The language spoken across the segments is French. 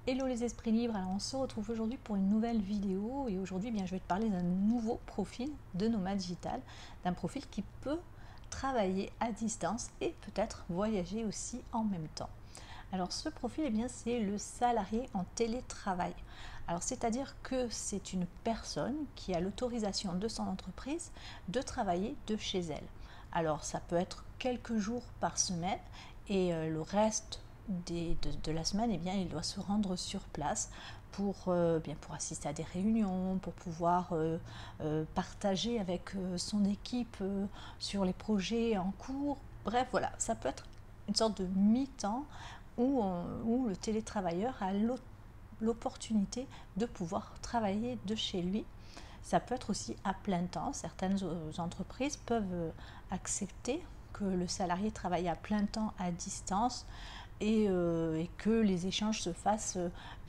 Hello les esprits libres, alors on se retrouve aujourd'hui pour une nouvelle vidéo et aujourd'hui je vais te parler d'un nouveau profil de nomade digital, d'un profil qui peut travailler à distance et peut-être voyager aussi en même temps. Alors ce profil, c'est le salarié en télétravail. Alors c'est-à-dire que c'est une personne qui a l'autorisation de son entreprise de travailler de chez elle. Alors ça peut être quelques jours par semaine et le reste de la semaine, il doit se rendre sur place pour assister à des réunions, pour pouvoir partager avec son équipe sur les projets en cours. Bref, voilà, ça peut être une sorte de mi-temps où le télétravailleur a l'opportunité de pouvoir travailler de chez lui. Ça peut être aussi à plein temps. Certaines entreprises peuvent accepter que le salarié travaille à plein temps à distance et que les échanges se fassent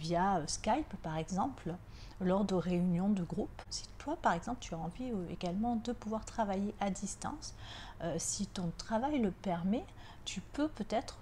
via Skype par exemple, lors de réunions de groupe. Si toi par exemple tu as envie également de pouvoir travailler à distance, si ton travail le permet, tu peux peut-être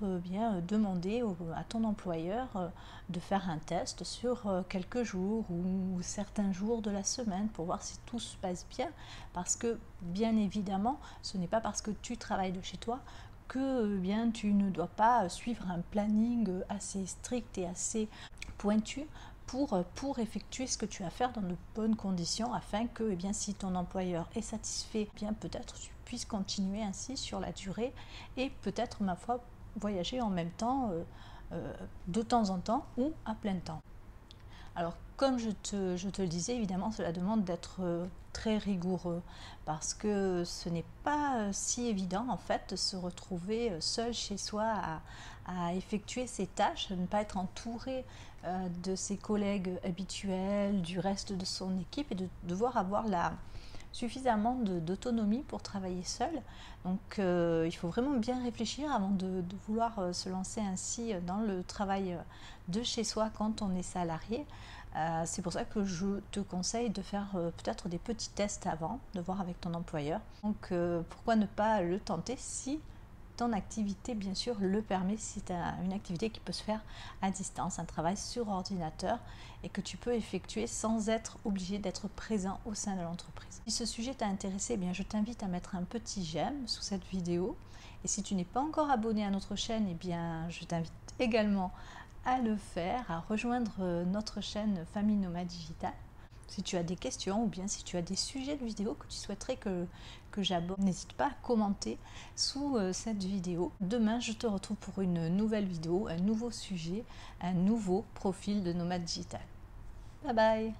demander à ton employeur de faire un test sur quelques jours ou certains jours de la semaine pour voir si tout se passe bien, parce que bien évidemment ce n'est pas parce que tu travailles de chez toi que tu ne dois pas suivre un planning assez strict et assez pointu pour effectuer ce que tu as à faire dans de bonnes conditions, afin que si ton employeur est satisfait, peut-être tu puisses continuer ainsi sur la durée et peut-être, ma foi, voyager en même temps de temps en temps ou à plein temps. Alors, comme je te le disais, évidemment, cela demande d'être très rigoureux parce que ce n'est pas si évident, en fait, de se retrouver seul chez soi à effectuer ses tâches, de ne pas être entouré de ses collègues habituels, du reste de son équipe et de devoir avoir suffisamment d'autonomie pour travailler seul. Donc il faut vraiment bien réfléchir avant de vouloir se lancer ainsi dans le travail de chez soi quand on est salarié. C'est pour ça que je te conseille de faire peut-être des petits tests avant, de voir avec ton employeur. Donc pourquoi ne pas le tenter si ton activité bien sûr le permet, si tu as une activité qui peut se faire à distance, un travail sur ordinateur et que tu peux effectuer sans être obligé d'être présent au sein de l'entreprise. Si ce sujet t'a intéressé, je t'invite à mettre un petit j'aime sous cette vidéo, et si tu n'es pas encore abonné à notre chaîne, je t'invite également à le faire, à rejoindre notre chaîne Famille Nomade Digital. Si tu as des questions ou bien si tu as des sujets de vidéo que tu souhaiterais que j'aborde, n'hésite pas à commenter sous cette vidéo. Demain, je te retrouve pour une nouvelle vidéo, un nouveau sujet, un nouveau profil de nomade digital. Bye bye!